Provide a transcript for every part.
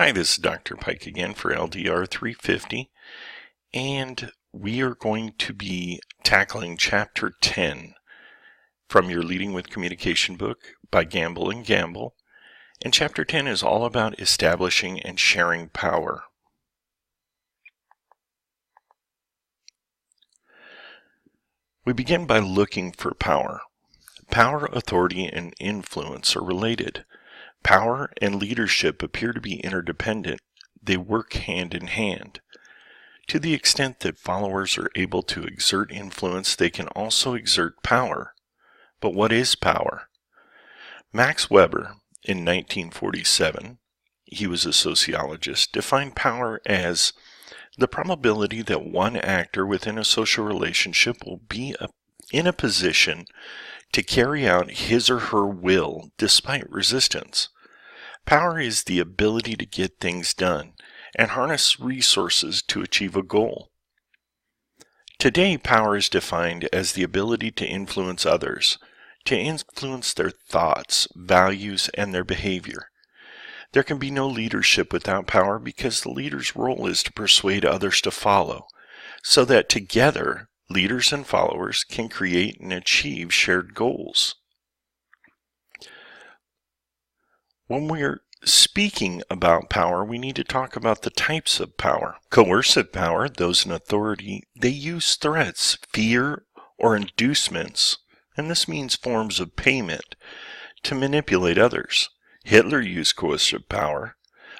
Hi, this is Dr. Pike again for LDR350, and we are going to be tackling Chapter 10 from your Leading with Communication book by Gamble and Gamble. And Chapter 10 is all about establishing and sharing power. We begin by looking for power. Power, authority, and influence are related. Power and leadership appear to be interdependent. They work hand in hand. To the extent that followers are able to exert influence, they can also exert power. But what is power? Max Weber, in 1947, he was a sociologist, defined power as the probability that one actor within a social relationship will be in a position to carry out his or her will despite resistance. Power is the ability to get things done and harness resources to achieve a goal. Today, power is defined as the ability to influence others, to influence their thoughts, values, and their behavior. There can be no leadership without power because the leader's role is to persuade others to follow, so that together, leaders and followers can create and achieve shared goals. When we're speaking about power, we need to talk about the types of power. Coercive power, those in authority, they use threats, fear, or inducements, and this means forms of payment, to manipulate others. Hitler used coercive power.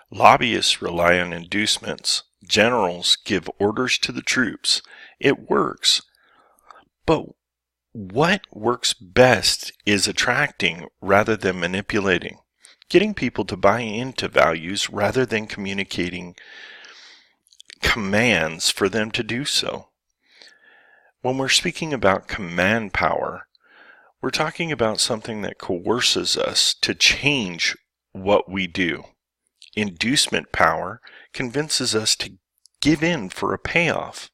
Lobbyists rely on inducements. Generals give orders to the troops. It works. But what works best is attracting rather than manipulating. Getting people to buy into values rather than communicating commands for them to do so. When we're speaking about command power, we're talking about something that coerces us to change what we do. Inducement power convinces us to give in for a payoff.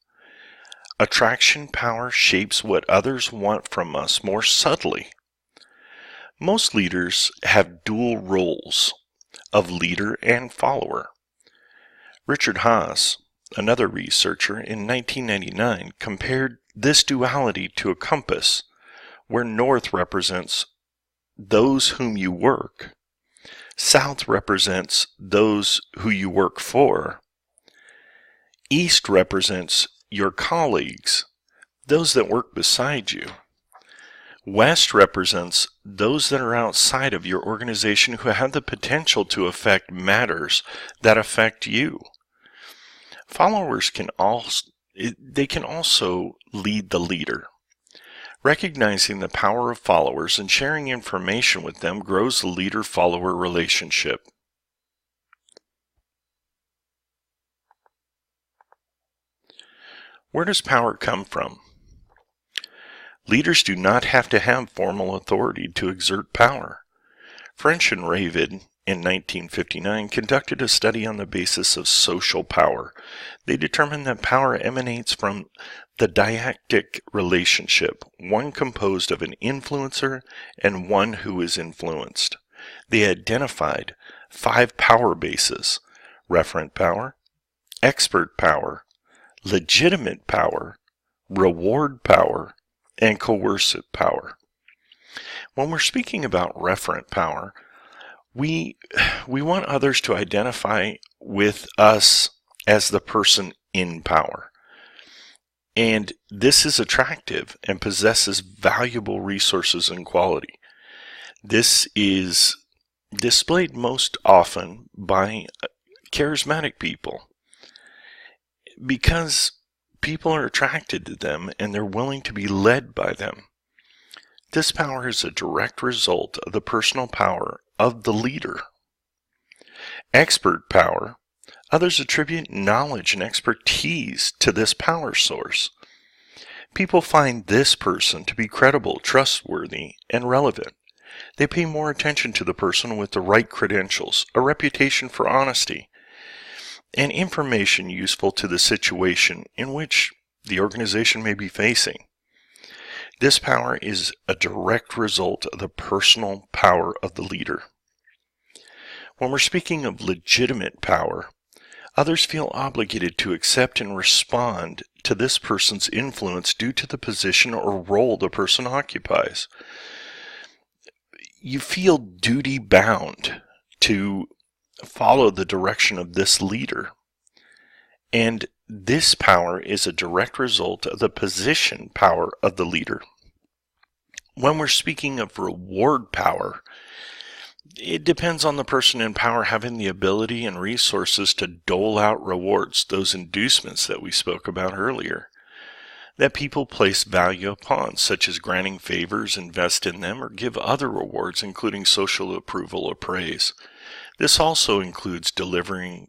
Attraction power shapes what others want from us more subtly. Most leaders have dual roles of leader and follower. Richard Haas, another researcher, in 1999 compared this duality to a compass, where north represents those whom you work, south represents those who you work for, east represents your colleagues, those that work beside you, west represents those that are outside of your organization who have the potential to affect matters that affect you. Followers can also lead the leader. Recognizing the power of followers and sharing information with them grows the leader-follower relationship. Where does power come from? Leaders do not have to have formal authority to exert power. French and Ravid, in 1959, conducted a study on the basis of social power. They determined that power emanates from the dyadic relationship, one composed of an influencer and one who is influenced. They identified 5 power bases: referent power, expert power, legitimate power, reward power, and coercive power. When we're speaking about referent power, we want others to identify with us as the person in power. And this is attractive and possesses valuable resources and quality. This is displayed most often by charismatic people because people are attracted to them and they're willing to be led by them. This power is a direct result of the personal power of the leader. Expert power. Others attribute knowledge and expertise to this power source. People find this person to be credible, trustworthy, and relevant. They pay more attention to the person with the right credentials, a reputation for honesty, and information useful to the situation in which the organization may be facing. This power is a direct result of the personal power of the leader. When we're speaking of legitimate power, others feel obligated to accept and respond to this person's influence due to the position or role the person occupies. You feel duty bound to follow the direction of this leader. And this power is a direct result of the position power of the leader. When we're speaking of reward power, it depends on the person in power having the ability and resources to dole out rewards, those inducements that we spoke about earlier, that people place value upon, such as granting favors, invest in them, or give other rewards, including social approval or praise. This also includes delivering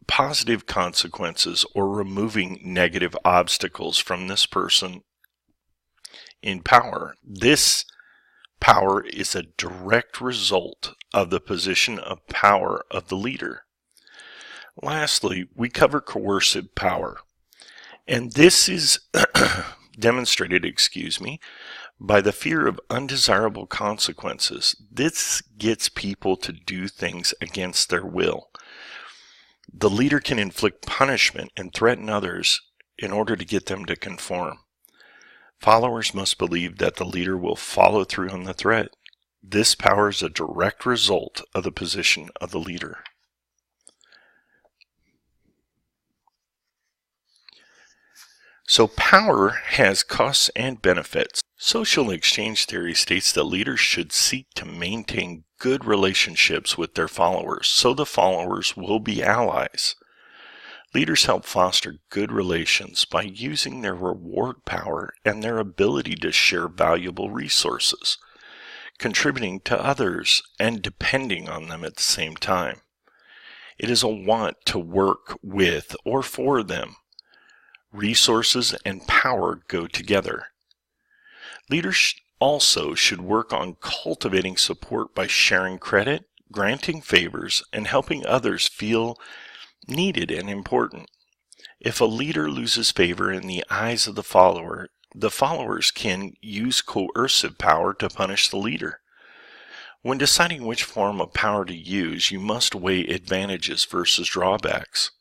positive consequences or removing negative obstacles from this person in power. This power is a direct result of the position of power of the leader. Lastly, we cover coercive power. And this is demonstrated, by the fear of undesirable consequences. This gets people to do things against their will. The leader can inflict punishment and threaten others in order to get them to conform. Followers must believe that the leader will follow through on the threat. This power is a direct result of the position of the leader. So power has costs and benefits. Social exchange theory states that leaders should seek to maintain good relationships with their followers, so the followers will be allies. Leaders help foster good relations by using their reward power and their ability to share valuable resources, contributing to others and depending on them at the same time. It is a want to work with or for them. Resources and power go together. Leaders also should work on cultivating support by sharing credit, granting favors, and helping others feel needed and important. If a leader loses favor in the eyes of the followers can use coercive power to punish the leader. When deciding which form of power to use, you must weigh advantages versus drawbacks.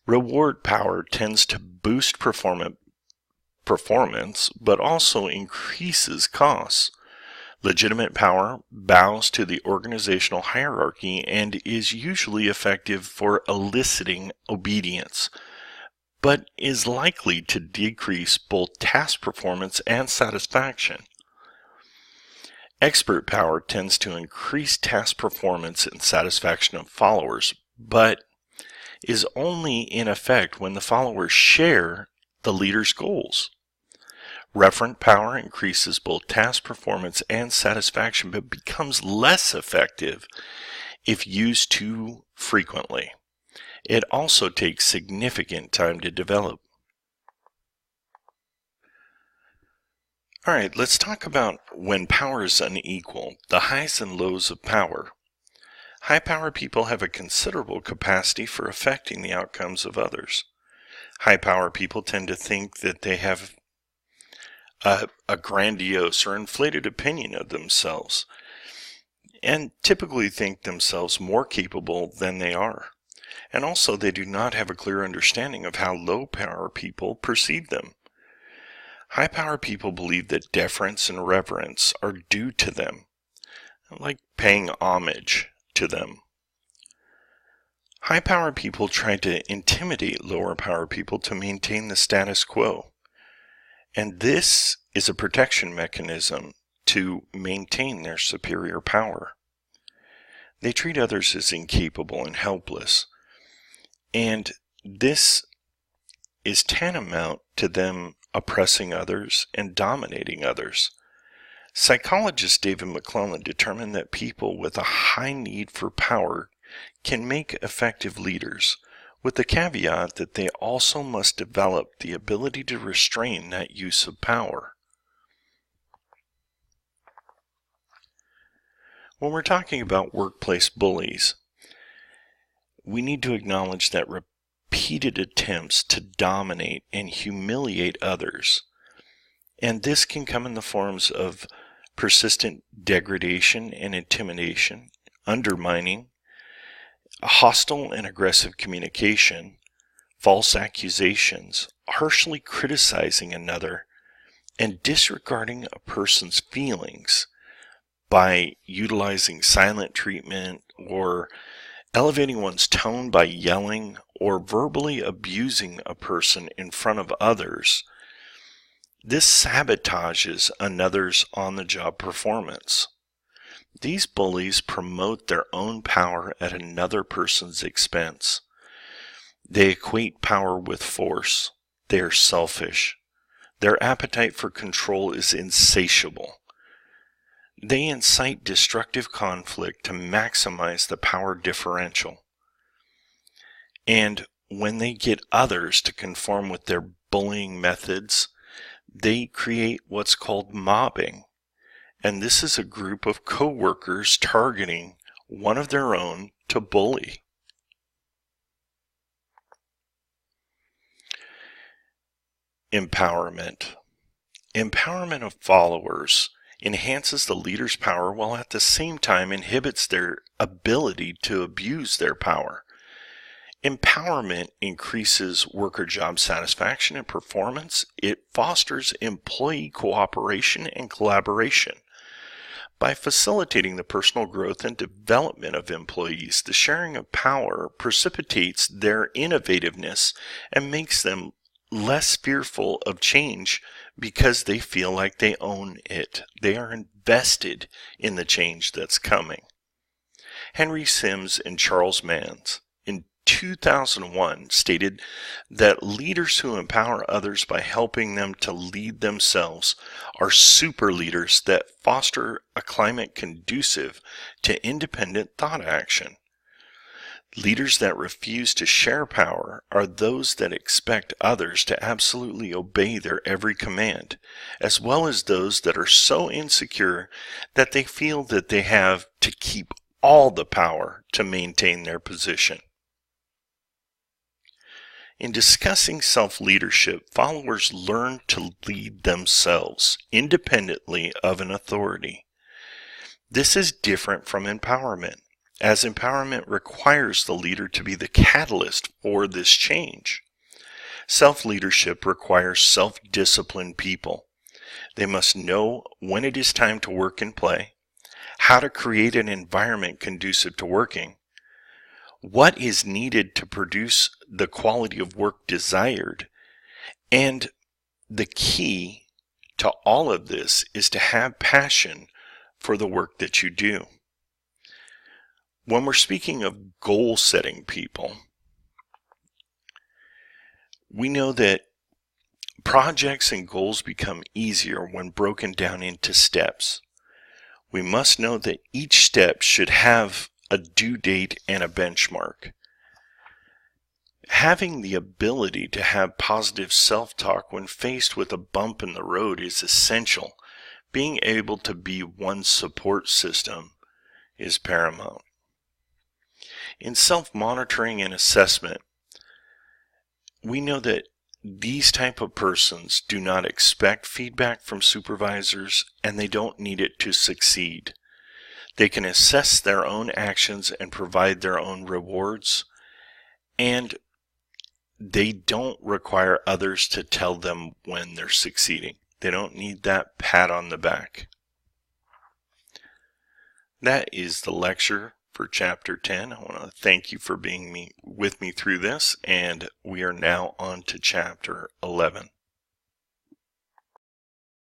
Reward power tends to boost performance, but also increases costs. Legitimate power bows to the organizational hierarchy and is usually effective for eliciting obedience, but is likely to decrease both task performance and satisfaction. Expert power tends to increase task performance and satisfaction of followers, but is only in effect when the followers share the leader's goals. Referent power increases both task performance and satisfaction, but becomes less effective if used too frequently. It also takes significant time to develop. All right, let's talk about when power is unequal, the highs and lows of power. High power people have a considerable capacity for affecting the outcomes of others. High power people tend to think that they have a grandiose or inflated opinion of themselves, and typically think themselves more capable than they are. And also they do not have a clear understanding of how low power people perceive them. High power people believe that deference and reverence are due to them, like paying homage to them. High power people try to intimidate lower power people to maintain the status quo. And this is a protection mechanism to maintain their superior power. They treat others as incapable and helpless, and this is tantamount to them oppressing others and dominating others. Psychologist David McClellan determined that people with a high need for power can make effective leaders, with the caveat that they also must develop the ability to restrain that use of power. When we're talking about workplace bullies, we need to acknowledge that repeated attempts to dominate and humiliate others, and this can come in the forms of persistent degradation and intimidation, undermining, hostile and aggressive communication, false accusations, harshly criticizing another, and disregarding a person's feelings by utilizing silent treatment or elevating one's tone by yelling or verbally abusing a person in front of others. This sabotages another's on-the-job performance. These bullies promote their own power at another person's expense. They equate power with force. They are selfish. Their appetite for control is insatiable. They incite destructive conflict to maximize the power differential. And when they get others to conform with their bullying methods, they create what's called mobbing. And this is a group of co-workers targeting one of their own to bully. Empowerment. Empowerment of followers enhances the leader's power while at the same time inhibits their ability to abuse their power. Empowerment increases worker job satisfaction and performance. It fosters employee cooperation and collaboration. By facilitating the personal growth and development of employees, the sharing of power precipitates their innovativeness and makes them less fearful of change because they feel like they own it. They are invested in the change that's coming. Henry Sims and Charles Manns in 2001 stated that leaders who empower others by helping them to lead themselves are super leaders that foster a climate conducive to independent thought action. Leaders that refuse to share power are those that expect others to absolutely obey their every command, as well as those that are so insecure that they feel that they have to keep all the power to maintain their position. In discussing self-leadership, followers learn to lead themselves independently of an authority. This is different from empowerment, as empowerment requires the leader to be the catalyst for this change. Self-leadership requires self-disciplined people. They must know when it is time to work and play, how to create an environment conducive to working, what is needed to produce the quality of work desired, and the key to all of this is to have passion for the work that you do. When we're speaking of goal-setting people, we know that projects and goals become easier when broken down into steps. We must know that each step should have a due date and a benchmark. Having the ability to have positive self-talk when faced with a bump in the road is essential. Being able to be one's support system is paramount. In self-monitoring and assessment, we know that these type of persons do not expect feedback from supervisors and they don't need it to succeed. They can assess their own actions and provide their own rewards, and they don't require others to tell them when they're succeeding. They don't need that pat on the back. That is the lecture for Chapter 10. I want to thank you for being with me through this, and we are now on to Chapter 11.